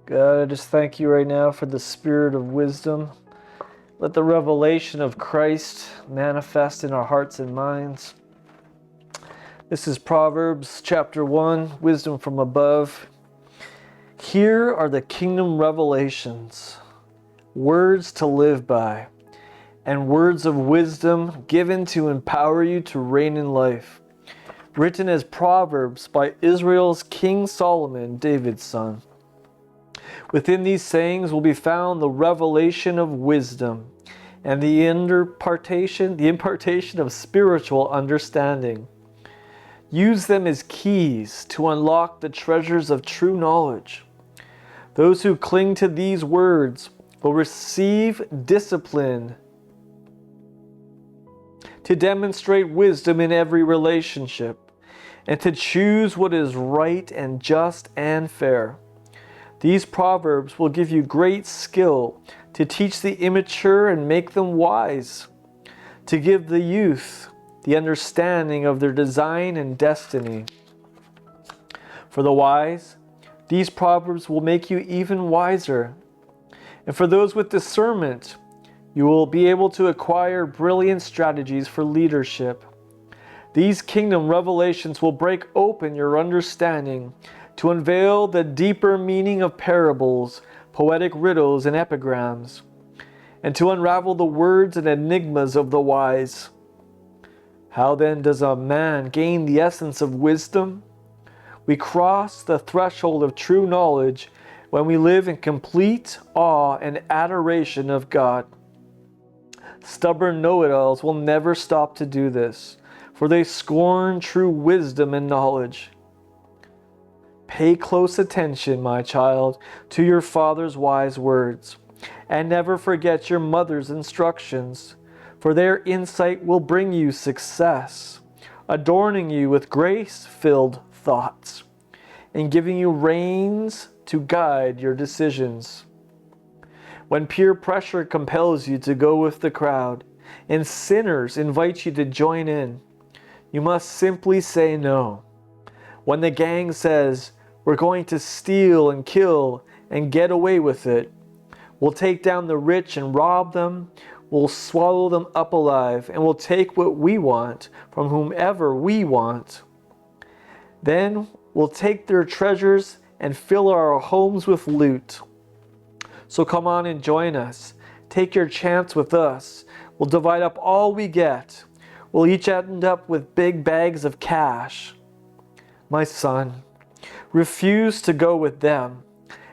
God, I just thank you right now for the spirit of wisdom. Let the revelation of Christ manifest in our hearts and minds. This is Proverbs chapter 1, wisdom from above. Here are the kingdom revelations, words to live by, and words of wisdom given to empower you to reign in life. Written as Proverbs by Israel's King Solomon, David's son. Within these sayings will be found the revelation of wisdom and the impartation of spiritual understanding. Use them as keys to unlock the treasures of true knowledge. Those who cling to these words will receive discipline to demonstrate wisdom in every relationship and to choose what is right and just and fair. These proverbs will give you great skill to teach the immature and make them wise, to give the youth the understanding of their design and destiny. For the wise, these proverbs will make you even wiser. And for those with discernment, you will be able to acquire brilliant strategies for leadership. These kingdom revelations will break open your understanding to unveil the deeper meaning of parables, poetic riddles, and epigrams, and to unravel the words and enigmas of the wise. How then does a man gain the essence of wisdom? We cross the threshold of true knowledge when we live in complete awe and adoration of God. Stubborn know-it-alls will never stop to do this, for they scorn true wisdom and knowledge. Pay close attention, my child, to your father's wise words, and never forget your mother's instructions, for their insight will bring you success, adorning you with grace-filled thoughts, and giving you reins to guide your decisions. When peer pressure compels you to go with the crowd, and sinners invite you to join in, you must simply say no. When the gang says, "We're going to steal and kill and get away with it. We'll take down the rich and rob them. We'll swallow them up alive, and we'll take what we want from whomever we want. Then we'll take their treasures and fill our homes with loot. So come on and join us. Take your chance with us. We'll divide up all we get. We'll each end up with big bags of cash." My son, refuse to go with them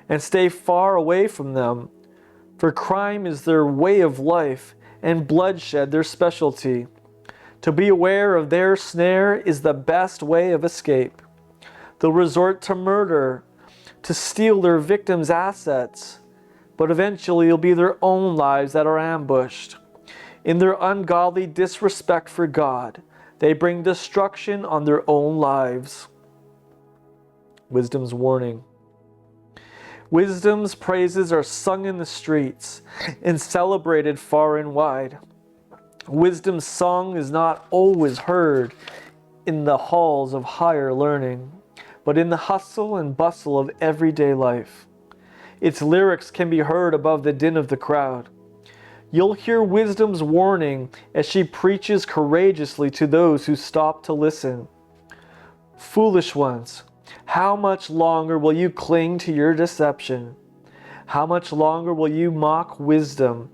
and stay far away from them, for crime is their way of life and bloodshed their specialty. To be aware of their snare is the best way of escape. They'll resort to murder to steal their victims' assets, but eventually it'll be their own lives that are ambushed. In their ungodly disrespect for God, they bring destruction on their own lives. Wisdom's warning. Wisdom's praises are sung in the streets and celebrated far and wide. Wisdom's song is not always heard in the halls of higher learning, but in the hustle and bustle of everyday life. Its lyrics can be heard above the din of the crowd. You'll hear wisdom's warning as she preaches courageously to those who stop to listen. Foolish ones, how much longer will you cling to your deception? How much longer will you mock wisdom?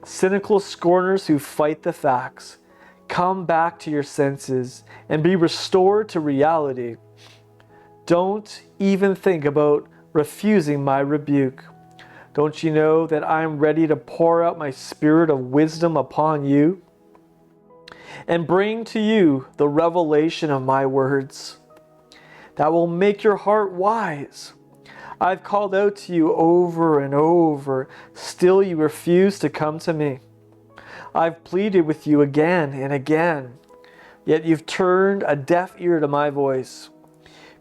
Cynical scorners who fight the facts, come back to your senses and be restored to reality. Don't even think about refusing my rebuke. Don't you know that I am ready to pour out my spirit of wisdom upon you and bring to you the revelation of my words that will make your heart wise? I've called out to you over and over, still you refuse to come to me. I've pleaded with you again and again, yet you've turned a deaf ear to my voice.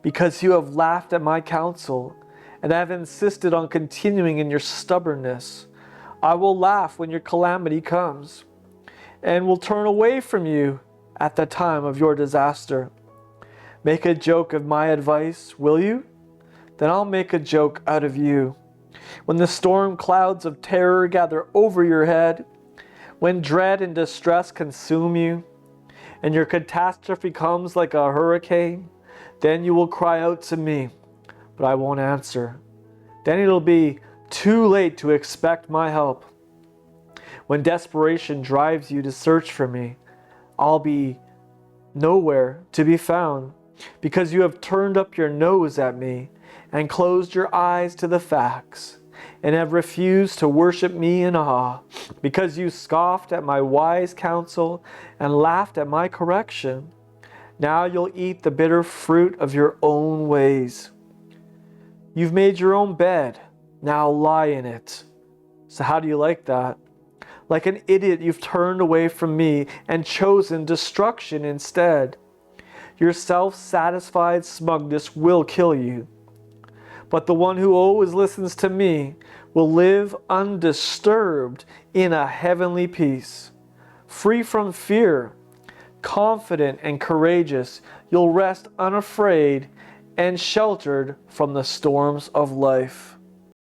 Because you have laughed at my counsel, and have insisted on continuing in your stubbornness, I will laugh when your calamity comes, and will turn away from you at the time of your disaster. Make a joke of my advice, will you? Then I'll make a joke out of you. When the storm clouds of terror gather over your head, when dread and distress consume you, and your catastrophe comes like a hurricane, then you will cry out to me, but I won't answer. Then it'll be too late to expect my help. When desperation drives you to search for me, I'll be nowhere to be found, because you have turned up your nose at me and closed your eyes to the facts, and have refused to worship me in awe, because you scoffed at my wise counsel and laughed at my correction. Now you'll eat the bitter fruit of your own ways. You've made your own bed, now lie in it. So how do you like that? Like an idiot, you've turned away from me and chosen destruction instead. Your self-satisfied smugness will kill you. But the one who always listens to me will live undisturbed in a heavenly peace. Free from fear, confident and courageous, you'll rest unafraid and sheltered from the storms of life.